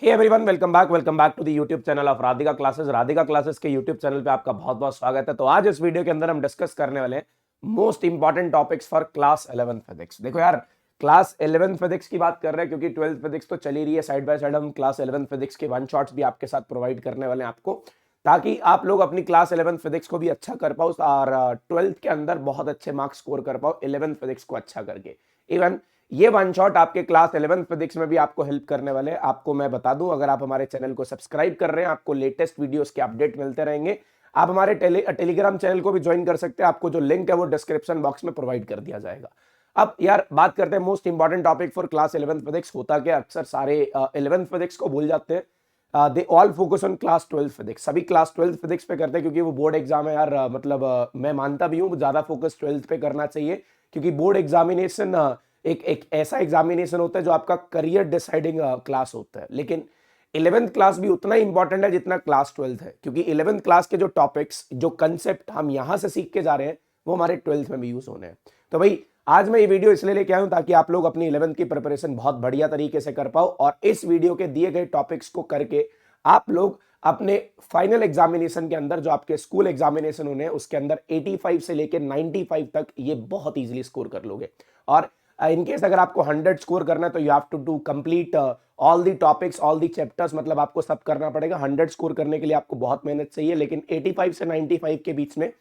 Hey everyone, welcome back to the YouTube channel of Radhika classes. Radhika classes के YouTube channel पे आपका बहुत बहुत स्वागत है। तो आज इस वीडियो के अंदर हम डिस्कस करने वाले हैं most important topics for class 11 physics. देखो यार, क्लास 11 फिजिक्स की बात कर रहे हैं क्योंकि 12th फिजिक्स तो चली रही है। साइड बाय साइड हम क्लास 11 फिजिक्स के वन शॉट्स भी आपके साथ प्रोवाइड करने वाले हैं आपको, ताकि आप लोग अपनी क्लास 11 फिजिक्स को भी अच्छा कर पाओ और 12th के अंदर बहुत अच्छे मार्क्स स्कोर कर पाओ 11 फिजिक्स को अच्छा करके। इवन ये वन शॉट आपके क्लास 11 फिजिक्स में भी आपको हेल्प करने वाले हैं। आपको मैं बता दूं, अगर आप हमारे चैनल को सब्सक्राइब कर रहे हैं, आपको लेटेस्ट वीडियोस के अपडेट मिलते रहेंगे। आप हमारे टेलीग्राम चैनल को भी ज्वाइन कर सकते हैं। आपको जो लिंक है वो डिस्क्रिप्शन बॉक्स में प्रोवाइड कर दिया जाएगा। अब यार बात करते हैं most important topic for class 11 physics. होता क्या, अक्सर सारे 11 फिजिक्स को भूल जाते हैं। They all focus on class 12 physics. सभी क्लास 12 फिजिक्स पे करते हैं क्योंकि वो बोर्ड एग्जाम है यार। मैं मानता भी हूँ ज्यादा फोकस 12th पे करना चाहिए, क्योंकि बोर्ड एग्जामिनेशन एक ऐसा एग्जामिनेशन होता है जो आपका करियर डिसाइडिंग क्लास होता है। लेकिन 11th क्लास भी उतना ही इंपॉर्टेंट है जितना क्लास 12th है, क्योंकि 11th क्लास के जो टॉपिक्स, जो कंसेप्ट हम यहां से सीख के जा रहे हैं, वो हमारे 12th में भी यूज होने हैं। तो भाई आज मैं ये वीडियो इसलिए लेके आया हूं ताकि आप लोग अपनी 11th की प्रिपरेशन बहुत बढ़िया तरीके से कर पाओ, और इस वीडियो के दिए गए टॉपिक्स को करके आप लोग अपने फाइनल एग्जामिनेशन के अंदर, जो आपके स्कूल एग्जामिनेशन होने हैं, उसके अंदर 85 से लेकर 95 तक ये बहुत इजीली स्कोर कर लोगे। और इनकेस अगर आपको 100 स्कोर करना है तो you have to do complete all the topics, all the chapters. मतलब आपको सब करना पड़ेगा। 100 स्कोर करने के लिए आपको बहुत मेहनत चाहिए, लेकिन 85 से 95 के बीच में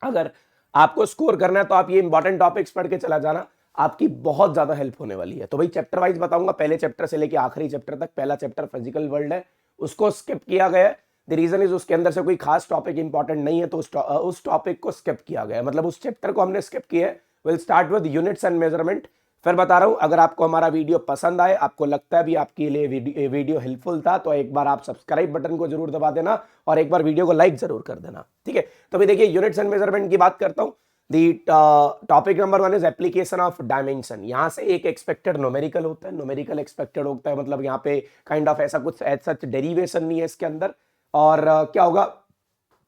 अगर आपको स्कोर करना है तो आप ये इंपॉर्टेंट टॉपिक्स पढ़ के चला जाना, आपकी बहुत ज्यादा हेल्प होने वाली है। तो भाई चैप्टर वाइज बताऊंगा, पहले चैप्टर से लेके आखिरी चैप्टर तक। पहला चैप्टर फिजिकल वर्ल्ड है, उसको स्किप किया गया है। द रीजन इज उसके अंदर से कोई खास टॉपिक इंपॉर्टेंट नहीं है, तो उस टॉपिक को स्किप किया गया है, मतलब उस चैप्टर को हमने स्किप किया है। Will start with units and measurement. फिर बता रहा हूं, अगर आपको हमारा वीडियो पसंद आए, आपको लगता है भी आपके लिए वीडियो हेल्पफुल था, तो एक बार आप सब्सक्राइब बटन को जरूर दबा देना और एक बार वीडियो को लाइक जरूर कर देना, ठीक है। तो अभी देखिए, यूनिट्स एंड मेजरमेंट की बात करता हूं। The topic number 1 is application of dimension. यहां से एक एक्सपेक्टेड न्यूमेरिकल होता है, न्यूमेरिकल एक्सपेक्टेड होता है, मतलब यहाँ पे काइंड ऑफ ऐसा कुछ एज सच डेरिवेशन नहीं है इसके अंदर। और क्या होगा,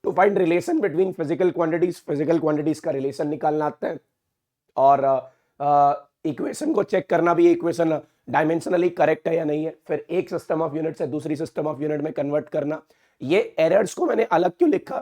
to find relation between physical quantities का रिलेशन निकालना आता है, और इक्वेशन को चेक करना भी, इक्वेशन डायमेंशनली करेक्ट है या नहीं है। फिर एक सिस्टम ऑफ यूनिट से दूसरी सिस्टम ऑफ यूनिट में कन्वर्ट करना। ये एरर्स को मैंने अलग क्यों लिखा,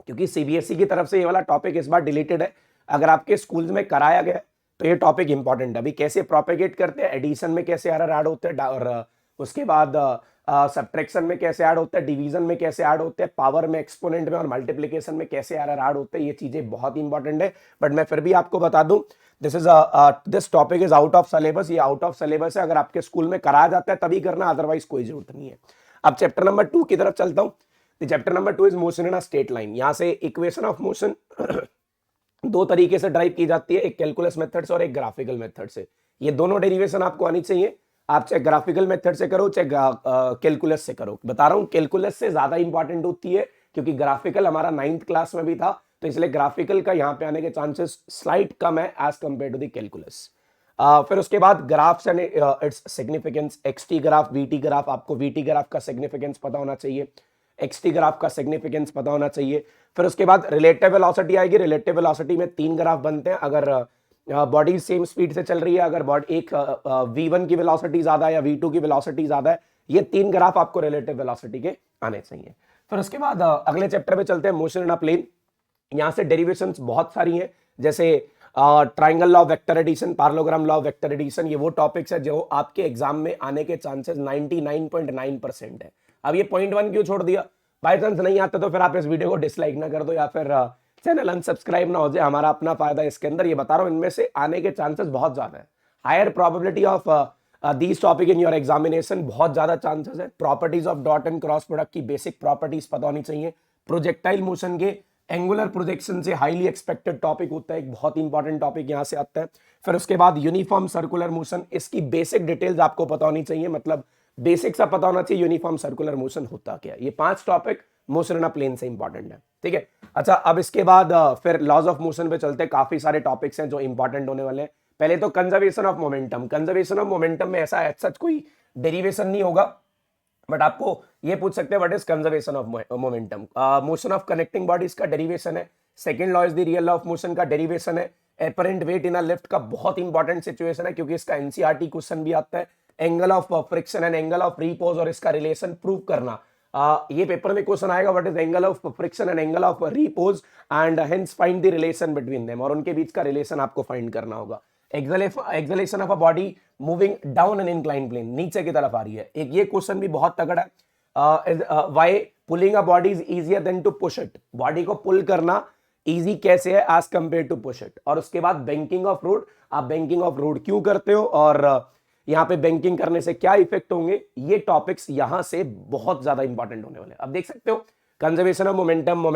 क्योंकि सीबीएसई की तरफ से ये वाला टॉपिक इस बार डिलीटेड है। अगर आपके स्कूल्स में कराया गया तो ये टॉपिक इंपॉर्टेंट है। अभी कैसे प्रोपेगेट करते हैं, एडिशन में कैसे एरर ऐड होते हैं, और उसके बाद सब्ट्रैक्शन में कैसे ऐड होता है, डिवीजन में कैसे ऐड होते हैं, पावर में, एक्सपोनेंट में और मल्टीप्लिकेशन में कैसे एरर ऐड होते हैं, ये चीजें बहुत इंपॉर्टेंट है। बट मैं फिर भी आपको बता दूं, this topic is out of syllabus. ये आउट ऑफ सिलेबस है, अगर आपके स्कूल में कराया जाता है तभी करना, अदरवाइज कोई जरूरत नहीं है। अब चैप्टर नंबर 2 की तरफ चलता हूं। Chapter number 2 is motion in a straight line. यहां से इक्वेशन ऑफ मोशन दो तरीके से ड्राइव की जाती है, एक कैलकुलस मेथड से और एक ग्राफिकल मेथड से। ये दोनों डेरिवेशन आपको आनी चाहिए। आप चाहे ग्राफिकल मेथड से करो चाहे कैलकुलस से करो। बता रहा हूं, कैलकुलस से ज्यादा इंपॉर्टेंट होती है, क्योंकि ग्राफिकल हमारा 9th क्लास में भी था, तो इसलिए ग्राफिकल का यहाँ पे आने के चांसेस स्लाइट कम है as compare to the calculus. फिर उसके बाद graphs and its significance. X t graph, v t graph. आपको वीटी ग्राफ का सिग्निफिकेंस पता होना चाहिए, एक्सटी ग्राफ का सिग्निफिकेंस पता होना चाहिए। फिर उसके बाद रिलेटिव वेलोसिटी आएगी। रिलेटिव वेलोसिटी में 3 ग्राफ बनते हैं। अगर बॉडी सेम स्पीड से चल रही है, अगर बॉडी एक v1 की वेलोसिटी ज्यादा है या v2 की वेलोसिटी ज्यादा है, ये 3 ग्राफ आपको रिलेटिव वेलोसिटी के आने चाहिए। फिर उसके बाद अगले चैप्टर पे चलते हैं, मोशन इन अ प्लेन। यहां से डेरिवेशंस बहुत सारी हैं, जैसे triangle law of vector addition, parallelogram law of vector addition. ये वो टॉपिक्स है जो आपके एग्जाम में आने के चांसेस 99.9% है। अब ये पॉइंट 1 क्यों छोड़ दिया, बाय चांस नहीं आता तो फिर आप इस वीडियो को डिसलाइक ना कर दो या फिर चैनल अनसब्सक्राइब ना हो जाए, हमारा अपना फायदा इसके अंदर। ये बता रहा हूं, इनमें से आने के चांसेस बहुत ज्यादा है। Higher probability of these topic in your examination, बहुत ज्यादा चांसेस है। Properties of dot and cross product की बेसिक प्रॉपर्टीज पता होनी चाहिए। प्रोजेक्टाइल मोशन के एंगुलर प्रोजेक्शन से हाईली एक्सपेक्टेड टॉपिक होता है, एक बहुत इंपॉर्टेंट टॉपिक यहां से आता है। फिर उसके बाद यूनिफॉर्म सर्कुलर मोशन, इसकी बेसिक डिटेल्स आपको पता होनी चाहिए, मतलब बेसिक सा पता होना चाहिए यूनिफॉर्म सर्कुलर मोशन होता क्या है। ये 5 topic motion in a plane से इंपॉर्टेंट है, ठीक है। अच्छा, अब इसके बाद फिर लॉज ऑफ मोशन पे चलते हैं। काफी सारे टॉपिक्स हैं जो इंपॉर्टेंट होने वाले हैं। पहले तो conservation of momentum. Conservation of momentum में ऐसा सच कोई डेरिवेशन नहीं होगा, बट आपको ये पूछ सकते हैं what is conservation of momentum. Motion of connecting bodies का डेरिवेशन है। Second law is the real law of motion का डेरिवेशन है। Apparent wait in a lift का बहुत इंपॉर्टेंट सिचुएशन है, क्योंकि इसका एनसीईआरटी क्वेश्चन भी आता है। Angle of friction and angle of repose और इसका रिलेशन प्रूव करना। ये पेपर में क्वेश्चन आएगा, what is angle of friction and angle of repose and hence find the relation between them, और उनके बीच का रिलेशन आपको फाइंड करना होगा। Acceleration of a body moving down an incline plane, नीचे की तरफ आ रही है। एक ये क्वेश्चन भी बहुत तगड़ा है, why pulling a body is easier than to push it, body को पुल करना इजी कैसे है as compare to push it. और उसके बाद बैंकिंग ऑफ रोड, आप बैंकिंग ऑफ रोड क्यों करते हो और यहाँ पे बैंकिंग करने से क्या इफेक्ट होंगे, ये टॉपिक्स यहां से बहुत ज्यादा इंपॉर्टेंट होने वाले हैं। अब देख सकते हो conservation of momentum,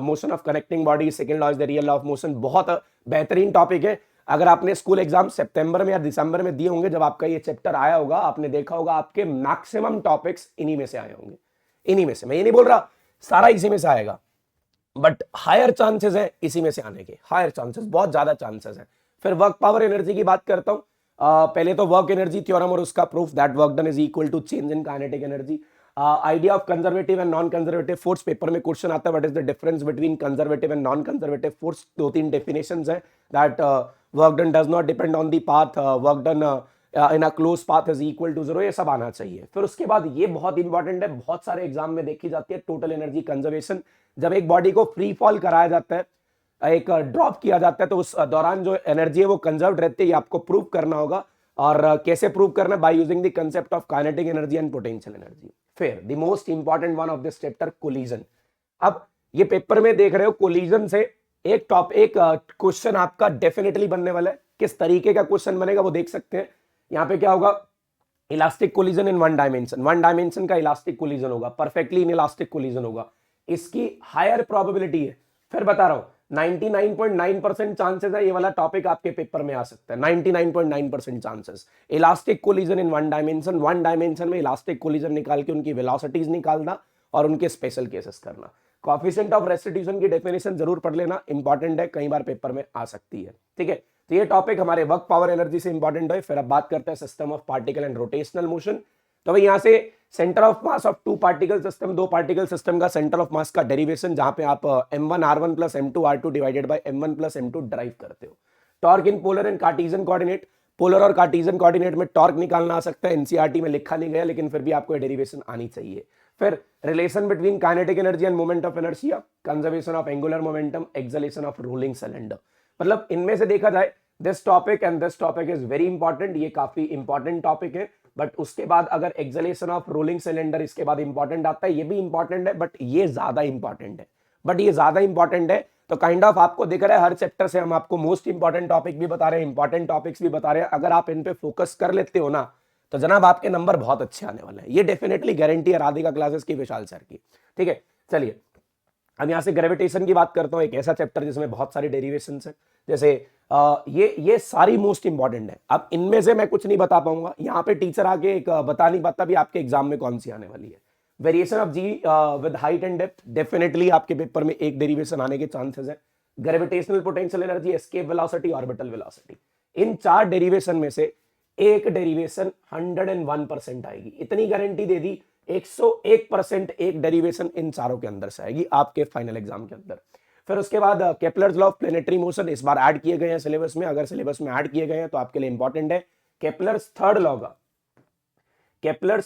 motion of connecting body, second law is the real law of motion, बहुत बेहतरीन टॉपिक है। अगर आपने स्कूल एग्जाम सितंबर में या दिसंबर में दिए होंगे, जब आपका ये चैप्टर आया होगा, आपने देखा होगा आपके मैक्सिमम टॉपिक्स इन्हीं में से आए होंगे, इन्हीं में से। मैं ये नहीं बोल रहा सारा इसी में से आएगा, बट हायर चांसेस है इसी में से आने के, हायर चांसेस, बहुत ज्यादा चांसेस है। फिर वर्क पावर एनर्जी की बात करता हूं। पहले तो वर्क एनर्जी थ्योरम और उसका proof, that work done is equal to change in kinetic energy. Idea of conservative and non conservative force, paper में क्वेश्चन आता है what is the difference between conservative and non conservative force, 2-3 definitions है। That work done does not depend on the path, work done in a close path is equal to 0, ये सब आना चाहिए। फिर उसके बाद ये बहुत इंपॉर्टेंट है, बहुत सारे एग्जाम में देखी जाती है, टोटल एनर्जी कंजर्वेशन। जब एक बॉडी को फ्री फॉल कराया जाता है, एक ड्रॉप किया जाता है, तो उस दौरान जो एनर्जी है वो कंजर्व रहती है, ये आपको प्रूव करना होगा। और कैसे प्रूव करना, by using the concept of kinetic energy and potential energy. फिर the most important one of this chapter, collision. अब ये पेपर में देख रहे हो कोलिजन से एक क्वेश्चन आपका डेफिनेटली बनने वाला है। किस तरीके का क्वेश्चन बनेगा वो देख सकते हैं। यहाँ पे क्या होगा, elastic collision in one dimension का इलास्टिक कोलिजन होगा, परफेक्टली इन इलास्टिक कोलिजन होगा, इसकी हायर प्रोबेबिलिटी है। फिर बता रहा हूं 99.9% चांसेस है ये वाला टॉपिक आपके पेपर में आ सकता है, 99.9% chances. Elastic collision in one dimension में इलास्टिक कोलिजन निकाल के उनकी वेलोसिटीज निकालना और उनके स्पेशल केसेस करना। कोएफिशिएंट ऑफ रेस्टिट्यूशन की डेफिनेशन जरूर पढ़ लेना, इंपॉर्टेंट है, कई बार पेपर में आ सकती है। ठीक है, तो ये टॉपिक हमारे वर्क पावर एनर्जी से इंपॉर्टेंट है। फिर अब बात करते हैं system of particle and rotational motion. तो भाई यहां से centre of mass of two particle system, दो पार्टिकल सिस्टम का सेंटर ऑफ मास का डेरिवेशन, जहां पे आप m1r1 plus m2r2 divided by m1 plus m2 drive करते हो। Torque in polar and cartesian coordinate, polar और कार्टेशियन कोऑर्डिनेट में टॉर्क निकालना आ सकता है, एनसीईआरटी में लिखा नहीं गया, लेकिन फिर भी आपको डेरिवेशन आनी चाहिए। फिर relation between kinetic energy end moment of inertia, conservation of angular momentum, acceleration of rolling cylinder. मतलब इनमें से देखा जाए this topic and this topic is very important, ये काफी इंपॉर्टेंट टॉपिक है। बट उसके बाद अगर एक्सेलेरेशन ऑफ रोलिंग सिलेंडर इसके बाद इंपॉर्टेंट आता है, ये भी इंपॉर्टेंट है, बट ये ज्यादा इंपॉर्टेंट है। तो काइंड ऑफ आपको दिख रहा है हर चैप्टर से हम आपको मोस्ट इंपॉर्टेंट टॉपिक भी बता रहे हैं, इंपॉर्टेंट टॉपिक्स भी बता रहे हैं। अगर आप इन पे फोकस कर लेते हो ना, तो जनाब आपके नंबर बहुत अच्छे आने वाले हैं, ये डेफिनेटली गारंटी है राधिका क्लासेस की, विशाल सर की। ठीक है, चलिए अब यहां से ग्रेविटेशन की बात करता हूं, एक ऐसा चैप्टर जिसमें बहुत सारी डेरिवेशंस हैं। जैसे ये सारी मोस्ट इंपॉर्टेंट है। अब इनमें से मैं कुछ नहीं बता पाऊंगा, यहाँ पे टीचर आके एक बता नहीं पाता भी आपके एग्जाम में कौन सी आने वाली है। Variation of G with height and depth, definitely आपके पेपर में एक डेरिवेशन आने के चांसेस है। Gravitational potential energy, escape velocity, orbital velocity, इन 4 डेरिवेशन में से एक डेरिवेशन 101% आएगी, इतनी गारंटी दे दी। 101% एक डेरिवेशन इन चारों के अंदर से आएगी आपके फाइनल एग्जाम के अंदर। फिर उसके बाद Kepler's law of planetary motion, इस बार ऐड किए गए हैं सिलेबस में, अगर सिलेबस में ऐड किए गए हैं तो आपके लिए इंपॉर्टेंट है। केपलर्स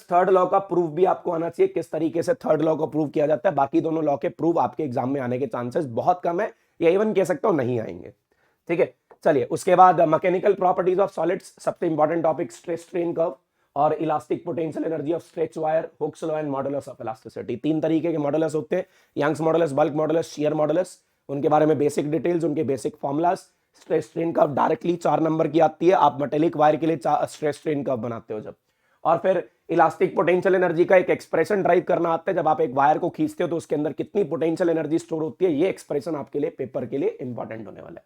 थर्ड लॉ का प्रूफ भी आपको आना चाहिए, किस तरीके से थर्ड लॉ को प्रूव किया जाता है। बाकी दोनों लॉ के प्रूफ आपके एग्जाम में आने के चांसेस बहुत कम है, या इवन कह सकता हूं नहीं आएंगे। ठीक है, चलिए उसके बाद मैकेनिकल प्रॉपर्टीज ऑफ सॉलिड्स, सबसे important topic stress strain curve और elastic potential energy of stretch wire, Hooke's law and modulus of elasticity. 3 तरीके के मॉडुलस होते हैं, Young's modulus, bulk modulus, shear modulus, उनके बारे में बेसिक डिटेल्स, उनके basic formulas. Stress strain curve directly 4 number की आती है, आप मेटेलिक वायर के लिए स्ट्रेस स्ट्रेन कर्व बनाते हो जब। और फिर इलास्टिक पोटेंशियल एनर्जी का एक एक्सप्रेशन ड्राइव करना आता है, जब आप एक वायर को खींचते हो तो उसके अंदर कितनी पोटेंशियल एनर्जी स्टोर होती है, ये एक्सप्रेशन आपके लिए पेपर के लिए इंपॉर्टेंट होने वाला है।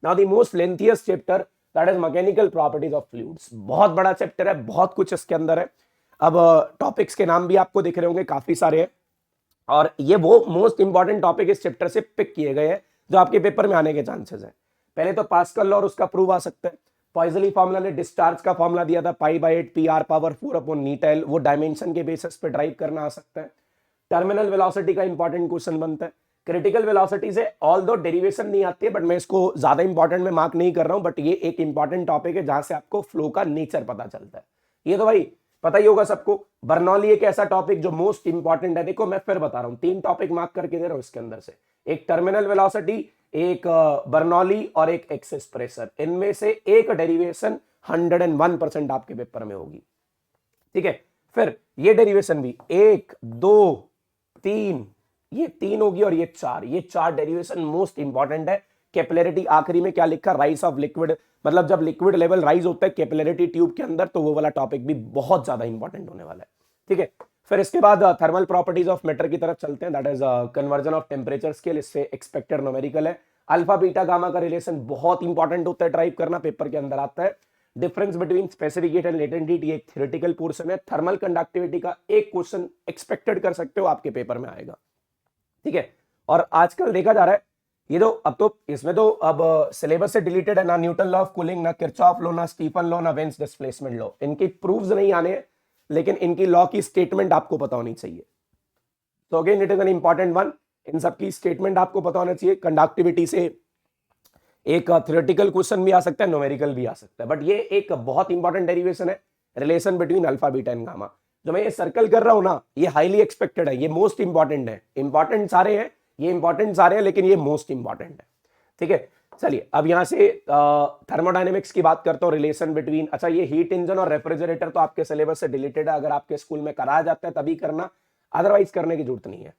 Now the most lengthiest chapter, that is mechanical properties of fluids. बहुत बड़ा चैप्टर है, बहुत कुछ इसके अंदर है। अब टॉपिक्स के नाम भी आपको दिख रहे होंगे, काफी सारे हैं, और ये वो मोस्ट इंपॉर्टेंट टॉपिक इस चैप्टर से पिक किए गए हैं जो आपके पेपर में आने के चांसेस है। पहले तो पास्कल लॉ और उसका प्रूफ आ सकता है। पॉइजली फॉर्मूला ने डिस्चार्ज का फॉर्मूला दिया था, π/8 PR⁴/ηl, वो डायमेंशन के बेसिस पे ड्राइव करना आ सकता है। टर्मिनल वेलोसिटी का इंपॉर्टेंट क्वेश्चन बनता है। क्रिटिकल वेलोसिटी से ऑल्दो डेरिवेशन नहीं आती है, बट मैं इसको ज्यादा इंपॉर्टेंट में मार्क नहीं कर रहा हूं, बट ये एक इंपॉर्टेंट टॉपिक है जहां से आपको फ्लो का नेचर पता चलता है। ये तो भाई पता ही होगा सबको। बर्नौली एक ऐसा टॉपिक जो मोस्ट इंपॉर्टेंट है। देखो मैं फिर बता रहा हूं, 3 टॉपिक मार्क करके दे रहा हूं इसके अंदर से, एक टर्मिनल वेलोसिटी, एक बर्नौली और एक एक्सेस प्रेशर। इनमें से एक डेरिवेशन 101% आपके पेपर में होगी, ठीक है। फिर ये डेरिवेशन भी 1 2 3, ये 3 होगी और ये 4, ये 4 डेरिवेशन मोस्ट इंपॉर्टेंट है। कैपिलरिटी आखिरी में क्या लिखा, राइज ऑफ लिक्विड, मतलब जब लिक्विड लेवल राइज होता है कैपिलरिटी ट्यूब के अंदर, तो वो वाला टॉपिक भी बहुत ज्यादा इंपॉर्टेंट होने वाला है, ठीक है। फिर इसके बाद थर्मल प्रॉपर्टीज ऑफ मैटर की तरफ चलते हैं, that is conversion of temperature scale. इससे एक्सपेक्टेड न्यूमेरिकल है। अल्फा बीटा गामा का रिलेशन बहुत इंपॉर्टेंट होता है, ड्राइव करना, पेपर के अंदर आता है। Difference between specific heat and latent heat, ये एक थ्योरेटिकल पोर्शन है। थर्मल कंडक्टिविटी का एक क्वेश्चन एक्सपेक्टेड कर सकते हो, आपके पेपर में आएगा, ठीक है। और आजकल देखा जा रहा है ये तो, अब तो इसमें तो अब सिलेबस से डिलीटेड है ना, न्यूटन लॉ ऑफ कूलिंग, ना किरचॉफ लॉ, ना स्टीफन लॉ, ना वेन्स डिस्प्लेसमेंट लॉ। इनकी प्रूफ्स नहीं आने हैं, लेकिन इनकी लॉ की स्टेटमेंट आपको पता होनी चाहिए। तो again it is an important one, इन सबकी स्टेटमेंट आपको पता होना चाहिए। कंडक्टिविटी से एक थ्योरेटिकल क्वेश्चन भी आ सकता है, न्यूमेरिकल भी आ सकता है, बट ये एक बहुत इंपॉर्टेंट डेरिवेशन है, relation between alpha beta and gamma. जो मैं ये सर्कल कर रहा हूं ना, ये हाईली एक्सपेक्टेड है, ये मोस्ट इंपॉर्टेंट है। इंपॉर्टेंट सारे हैं, ये इंपॉर्टेंट सारे हैं, लेकिन ये मोस्ट इंपॉर्टेंट है, ठीक है। चलिए अब यहां से थर्मोडायनेमिक्स की बात करता हूं, रिलेशन बिटवीन, अच्छा ये हीट इंजन और रेफ्रिजरेटर तो आपके सिलेबस से डिलीटेड है, अगर आपके स्कूल में कराया जाता है तभी करना, अदरवाइज करने की जरूरत नहीं है।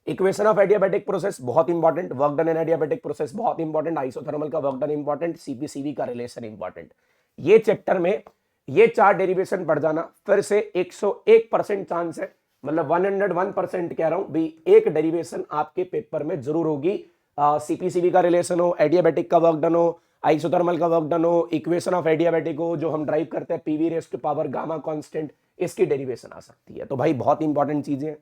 इक्वेशन ऑफ एडियाबैटिक प्रोसेस बहुत इंपॉर्टेंट, वर्क डन इन एडियाबैटिक प्रोसेस बहुत इंपॉर्टेंट, आइसोथर्मल का वर्क डन इंपॉर्टेंट, सीपीसीवी का रिलेशन इंपॉर्टेंट। ये चैप्टर में ये 4 डेरिवेशन पढ़ जाना, फिर से 101% चांस है, मतलब 101% कह रहा हूं भी, एक डेरिवेशन आपके पेपर में जरूर होगी। सीपीसीवी का रिलेशन हो, एडियाबैटिक का वर्क डन हो, आइसोथर्मल का वर्क डन हो, इक्वेशन ऑफ एडियाबैटिक हो, जो हम ड्राइव करते हैं PV raise to power gamma constant, इसकी डेरिवेशन आ सकती है। तो भाई बहुत इंपॉर्टेंट चीजें हैं।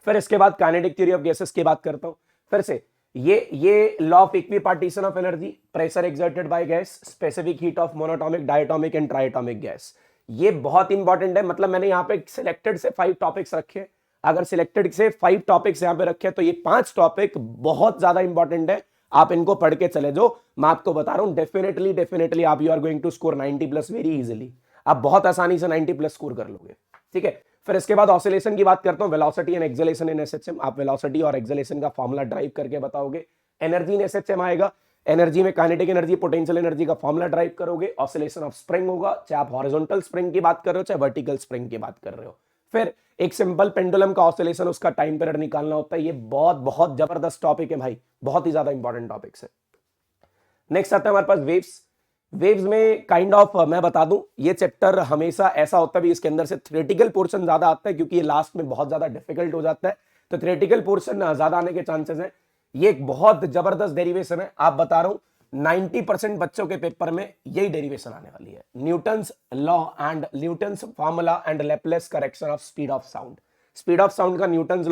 फिर इसके बाद काइनेटिक थ्योरी ऑफ गैसेस की बात करता हूं, फिर से ये law of equipartition of energy, pressure exerted by gas, specific heat of monoatomic, diatomic and triatomic gas, ये बहुत इंपॉर्टेंट है। मतलब मैंने यहां पे सिलेक्टेड से 5 टॉपिक्स रखे, अगर सिलेक्टेड से 5 टॉपिक्स यहां पे रखे तो ये 5 टॉपिक बहुत ज्यादा इंपॉर्टेंट है, आप इनको पढ़ के चले जाओ। मैं आपको बता रहा हूं डेफिनेटली आप you are going to score 90+ very easily, आप बहुत आसानी से 90+ स्कोर कर लोगे, ठीक है। फिर इसके बाद ऑसिलेशन की बात करता हूं, velocity and acceleration in SHM, आप वेलोसिटी और एक्सेलेरेशन का फॉर्मूला ड्राइव करके बताओगे। एनर्जी इन एसएचएम आएगा, एनर्जी में काइनेटिक एनर्जी, पोटेंशियल एनर्जी का फॉर्मूला ड्राइव करोगे। ऑसिलेशन ऑफ स्प्रिंग होगा, चाहे आप हॉरिजॉन्टल स्प्रिंग की बात कर रहे हो चाहे वर्टिकल स्प्रिंग की बात कर रहे हो। फिर एक सिंपल पेंडुलम का ऑसिलेशन, उसका टाइम पीरियड निकालना होता है। ये बहुत बहुत जबरदस्त टॉपिक है भाई, बहुत ही ज्यादा इंपॉर्टेंट टॉपिक्स है। नेक्स्ट आता है हमारे पास वेव्स। वेव्स में काइंड ऑफ मैं बता दूं, ये चैप्टर हमेशा ऐसा होता है भी, इसके अंदर से थ्योरेटिकल पोर्शन ज्यादा आता है, क्योंकि ये लास्ट में बहुत ज्यादा डिफिकल्ट हो जाता है, तो थ्योरेटिकल पोर्शन ज्यादा आने के चांसेस हैं। ये एक बहुत जबरदस्त डेरिवेशन है, आप बता रहा हूं 90% बच्चों के पेपर में यही डेरिवेशन आने वाली है। Newton's law and Newton's formula and Laplace correction of speed of sound. Speed of sound का न्यूटन्स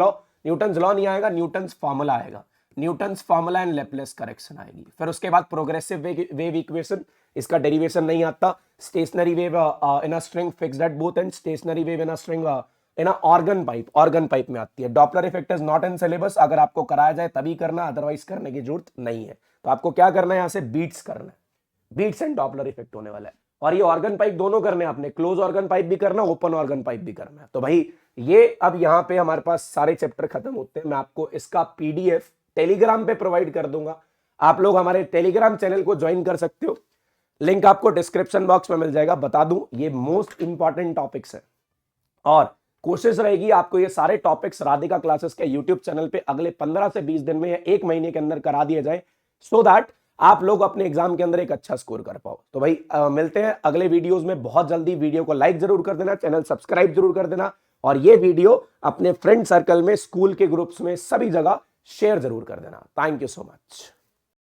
लॉ नहीं आएगा, न्यूटन्स फॉर्मूला आएगा, Newton's formula and Laplace correction आएगी। फिर उसके बाद प्रोग्रेसिव वेव इक्वेशन, इसका डेरिवेशन नहीं आता। Stationary wave in a string fixed at both and, stationary wave in a string in a organ pipe में आती है। Doppler effect is not in syllabus, अगर आपको कराया जाए तभी करना, अदरवाइज करने की जरूरत नहीं है। तो आपको क्या करना है, यहां से बीट्स करना है, बीट्स एंड डॉपलर इफेक्ट होने वाला है। और ये ऑर्गन पाइप दोनों करने हैं आपने, क्लोज ऑर्गन पाइप भी करना, ओपन ऑर्गन पाइप भी करना है। तो भाई ये अब यहाँ पे हमारे पास सारे चैप्टर खत्म होते हैं। मैं आपको इसका पीडीएफ टेलीग्राम पे प्रोवाइड कर दूंगा, आप लोग हमारे टेलीग्राम चैनल को ज्वाइन कर सकते हो, लिंक आपको डिस्क्रिप्शन बॉक्स में मिल जाएगा। बता दूं ये मोस्ट इंपॉर्टेंट टॉपिक्स है, और कोशिश रहेगी आपको ये सारे टॉपिक्स राधिका क्लासेस के यूट्यूब चैनल पे अगले 15 से 20 दिन में या 1 महीने के अंदर करा दिए जाए, सो दैट आप लोग अपने एग्जाम के अंदर एक अच्छा स्कोर कर पाओ। तो भाई मिलते हैं अगले वीडियोस में बहुत जल्दी। वीडियो को लाइक जरूर कर देना, चैनल सब्सक्राइब जरूर कर देना, और ये वीडियो अपने फ्रेंड सर्कल में, स्कूल के ग्रुप्स में, सभी जगह शेयर जरूर कर देना। Thank you so much.